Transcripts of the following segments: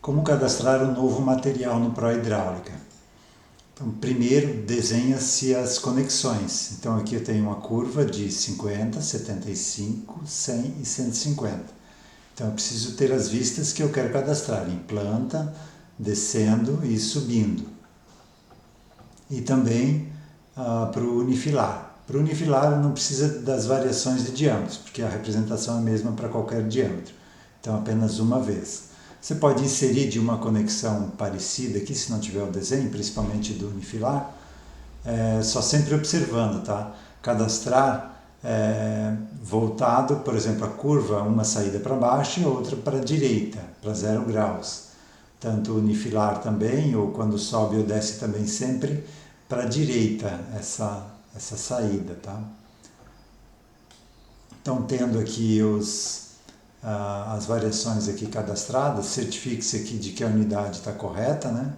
Como cadastrar um novo material no ProHidráulica? Então, primeiro desenha-se as conexões. Então aqui eu tenho uma curva de 50, 75, 100 e 150. Então eu preciso ter as vistas que eu quero cadastrar em planta, descendo e subindo. E também para o unifilar. Para o unifilar não precisa das variações de diâmetros, porque a representação é a mesma para qualquer diâmetro. Então apenas uma vez. Você pode inserir de uma conexão parecida aqui, se não tiver o desenho, principalmente do unifilar, só sempre observando, tá? Cadastrar voltado, por exemplo, a curva, uma saída para baixo e outra para a direita, para 0 graus. Tanto o unifilar também, ou quando sobe ou desce também, sempre para a direita essa saída, tá? Então, tendo aqui as variações aqui cadastradas, certifique-se aqui de que a unidade está correta, né?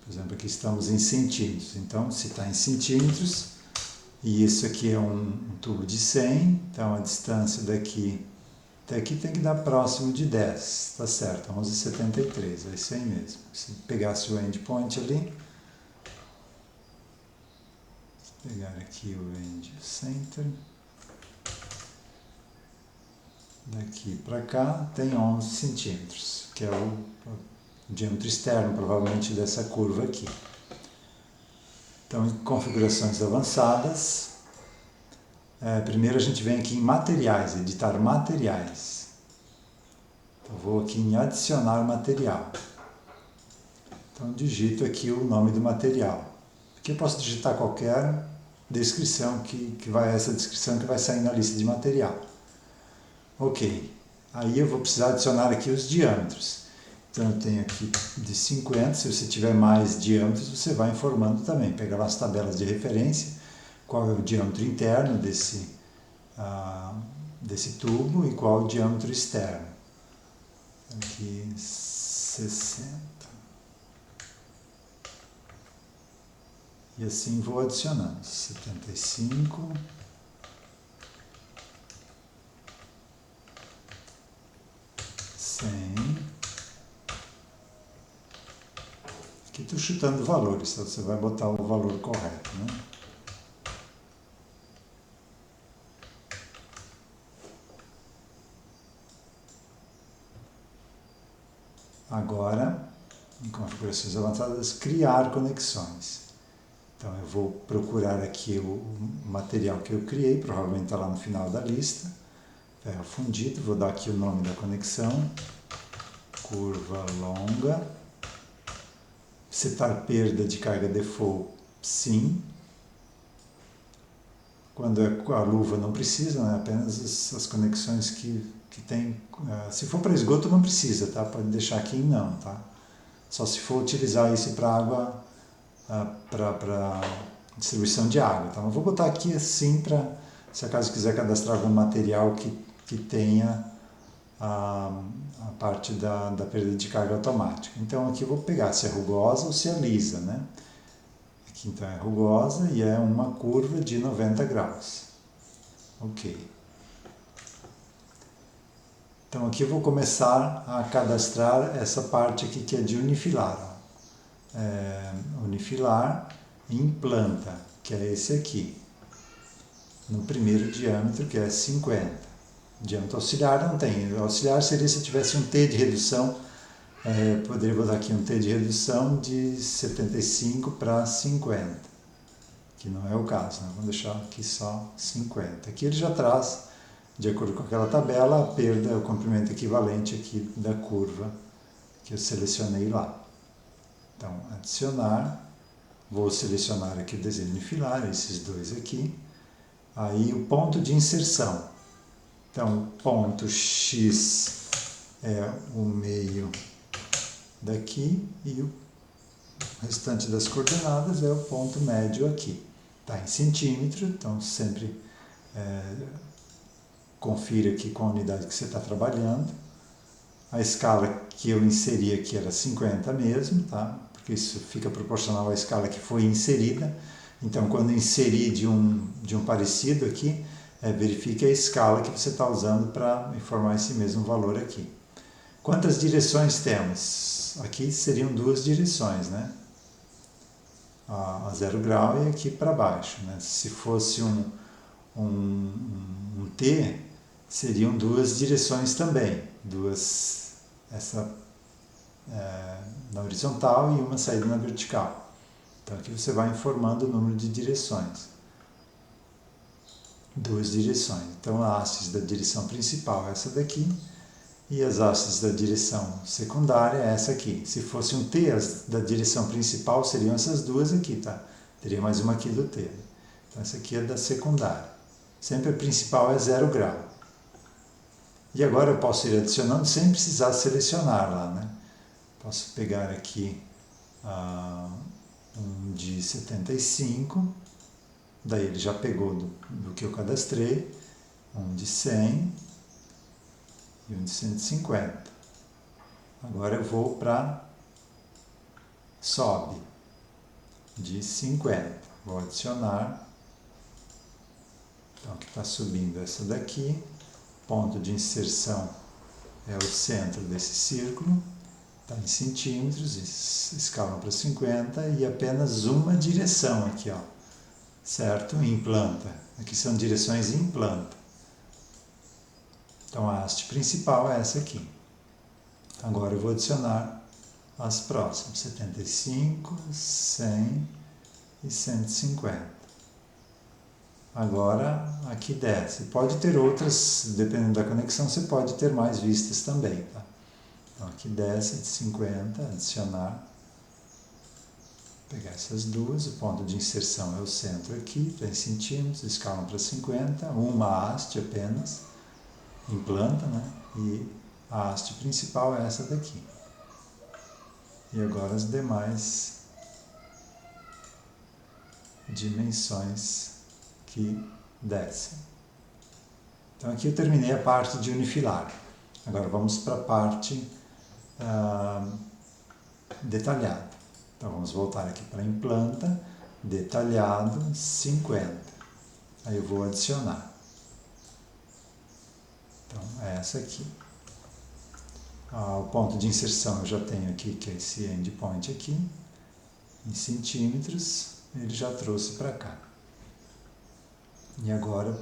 Por exemplo, aqui estamos em centímetros, então se está em centímetros, e isso aqui é um tubo de 100, então a distância daqui até aqui tem que dar próximo de 10, tá certo, 11,73, é isso aí mesmo. Se pegasse o endpoint ali, vou pegar aqui o end center, daqui para cá tem 11 centímetros, que é o diâmetro externo, provavelmente, dessa curva aqui. Então, em configurações avançadas, primeiro a gente vem aqui em materiais, editar materiais. Então, vou aqui em adicionar material. Então, digito aqui o nome do material. Aqui eu posso digitar qualquer descrição essa descrição que vai sair na lista de material. Ok. Aí eu vou precisar adicionar aqui os diâmetros. Então eu tenho aqui de 50, se você tiver mais diâmetros, você vai informando também. Pega lá as tabelas de referência, qual é o diâmetro interno desse tubo e qual o diâmetro externo. Aqui 60. E assim vou adicionando. 75. 100. Aqui estou chutando valores, então você vai botar o valor correto, né? Agora, em configurações avançadas, criar conexões. Então eu vou procurar aqui o material que eu criei, provavelmente está lá no final da lista. Ferro fundido, vou dar aqui o nome da conexão, curva longa. Setar perda de carga default, sim. Quando a luva não precisa, né? Apenas as conexões que tem. Se for para esgoto não precisa, tá? Pode deixar aqui em não, tá? Só se for utilizar isso para água, para distribuição de água, tá? Eu vou botar aqui assim para, se acaso quiser cadastrar algum material que tenha a parte da perda de carga automática. Então aqui eu vou pegar se é rugosa ou se é lisa, né? Aqui então é rugosa e é uma curva de 90 graus. Ok. Então aqui eu vou começar a cadastrar essa parte aqui que é de unifilar. Unifilar em planta, que é esse aqui. No primeiro diâmetro, que é 50. Diâmetro auxiliar não tem. O auxiliar seria se tivesse um T de redução, poderia botar aqui um T de redução de 75 para 50, que não é o caso, né? Vamos deixar aqui só 50. Aqui ele já traz, de acordo com aquela tabela, a perda, o comprimento equivalente aqui da curva que eu selecionei lá. Então, adicionar, vou selecionar aqui o desenho unifilar, esses dois aqui. Aí o ponto de inserção. Então, o ponto X é o meio daqui e o restante das coordenadas é o ponto médio aqui. Está em centímetro, então sempre confira aqui com a unidade que você está trabalhando. A escala que eu inseri aqui era 50 mesmo, tá? Porque isso fica proporcional à escala que foi inserida. Então, quando inserir de um parecido aqui, verifique a escala que você está usando para informar esse mesmo valor aqui. Quantas direções temos? Aqui seriam duas direções, né? A 0 grau e aqui para baixo, né? Se fosse um T, seriam duas direções também, essa na horizontal e uma saída na vertical. Então aqui você vai informando o número de direções. Duas direções. Então a haste da direção principal é essa daqui e as hastes da direção secundária é essa aqui. Se fosse um T, as da direção principal seriam essas duas aqui, tá? Teria mais uma aqui do T. Então essa aqui é da secundária. Sempre a principal é 0 grau. E agora eu posso ir adicionando sem precisar selecionar lá, né? Posso pegar aqui um de 75, daí ele já pegou do que eu cadastrei, um de 100 e um de 150. Agora eu vou para sobe de 50, vou adicionar, então aqui está subindo essa daqui, ponto de inserção é o centro desse círculo, está em centímetros, escala para 50 e apenas uma direção aqui, ó, certo? Em planta. Aqui são direções em planta. Então a haste principal é essa aqui. Agora eu vou adicionar as próximas, 75, 100 e 150. Agora aqui desce. Pode ter outras, dependendo da conexão, você pode ter mais vistas também, tá? Então aqui desce de 50, adicionar, pegar essas duas, o ponto de inserção é o centro aqui, 3 centímetros, escalam para 50, uma haste apenas, em planta, né? E a haste principal é essa daqui. E agora as demais dimensões que descem. Então aqui eu terminei a parte de unifilar. Agora vamos para a parte detalhada. Então vamos voltar aqui para implanta, detalhado, 50. Aí eu vou adicionar. Então é essa aqui. O ponto de inserção eu já tenho aqui, que é esse endpoint aqui, em centímetros, ele já trouxe para cá. E agora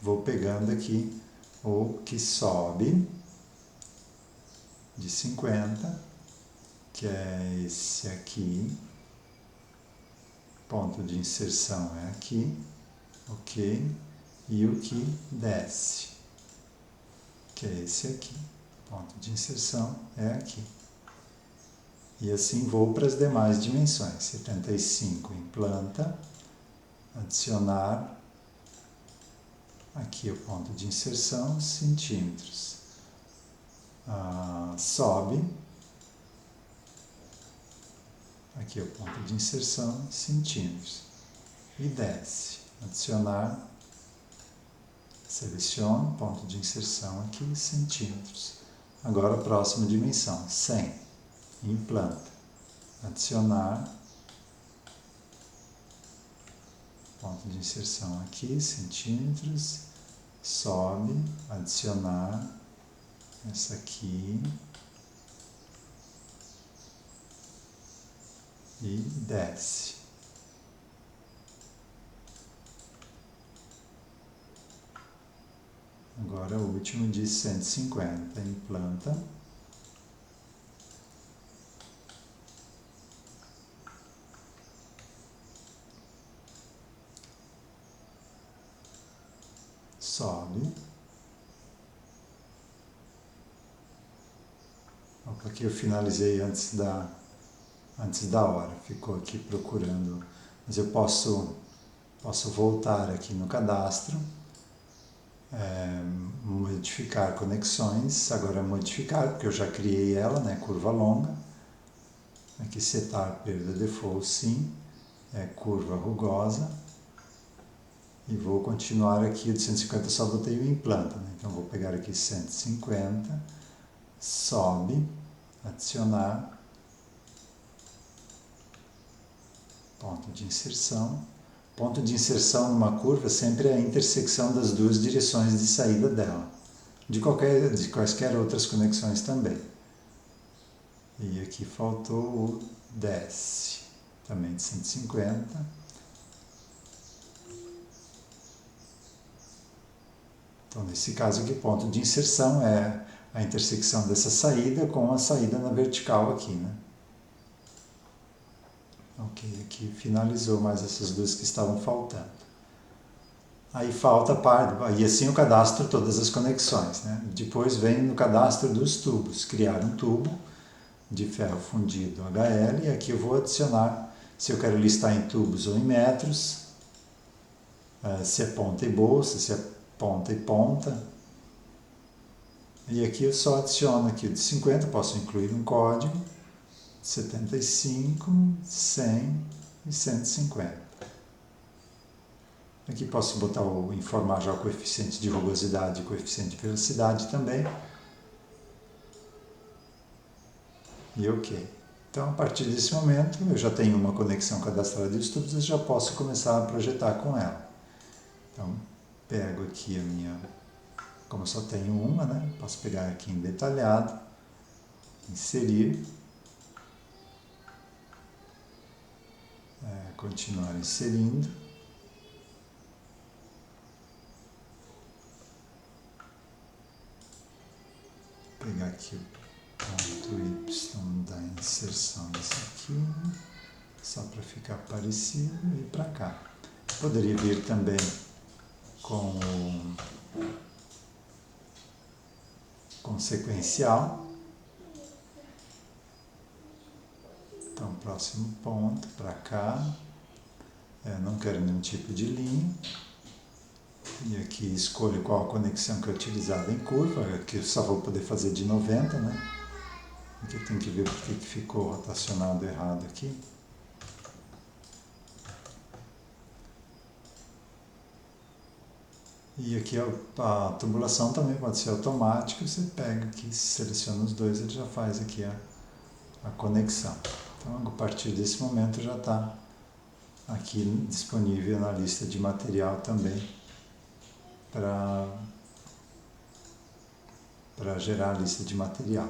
vou pegando aqui o que sobe de 50, que é esse aqui, ponto de inserção é aqui, ok, e o que desce, que é esse aqui, ponto de inserção é aqui. E assim vou para as demais dimensões, 75 em planta, adicionar, aqui o ponto de inserção, centímetros, sobe, aqui o ponto de inserção, centímetros, e desce, adicionar, seleciono, ponto de inserção aqui, centímetros. Agora a próxima dimensão, 100, em planta, adicionar, ponto de inserção aqui, centímetros, sobe, adicionar, essa aqui, e desce. Agora o último de 150 em planta. Sobe. Opa, aqui eu finalizei antes da hora, ficou aqui procurando, mas eu posso voltar aqui no cadastro, modificar conexões, agora modificar, porque eu já criei ela, né, curva longa, aqui setar perda default sim, curva rugosa, e vou continuar aqui, o de 150 só botei o implanta, né? Então vou pegar aqui 150, sobe, adicionar, ponto de inserção, Ponto de inserção numa curva sempre é a intersecção das duas direções de saída dela, de quaisquer outras conexões também. E aqui faltou o desce, também de 150. Então, nesse caso aqui, ponto de inserção é a intersecção dessa saída com a saída na vertical aqui, né? Ok, aqui finalizou mais essas duas que estavam faltando. Aí falta a parte, e assim o cadastro todas as conexões, né? Depois vem no cadastro dos tubos, criar um tubo de ferro fundido HL, e aqui eu vou adicionar, se eu quero listar em tubos ou em metros, se é ponta e bolsa, se é ponta e ponta. E aqui eu só adiciono aqui o de 50, posso incluir um código, 75, 100 e 150. Aqui posso botar informar já o coeficiente de rugosidade e o coeficiente de velocidade também. E ok. Então, a partir desse momento, eu já tenho uma conexão cadastrada dos tubos, eu já posso começar a projetar com ela. Então, pego aqui a minha, como eu só tenho uma, né? Posso pegar aqui em detalhado, inserir, continuar inserindo. Pegar aqui o ponto Y da inserção desse aqui, só para ficar parecido, e para cá. Poderia vir também com sequencial. Então, próximo ponto, para cá. Não quero nenhum tipo de linha. E aqui escolho qual a conexão que é utilizada em curva. Aqui eu só vou poder fazer de 90, né? Aqui tem que ver porque que ficou rotacionado errado aqui. E aqui a tubulação também pode ser automática. Você pega aqui, seleciona os dois, ele já faz aqui a conexão. Então, a partir desse momento já está aqui disponível na lista de material também para gerar a lista de material.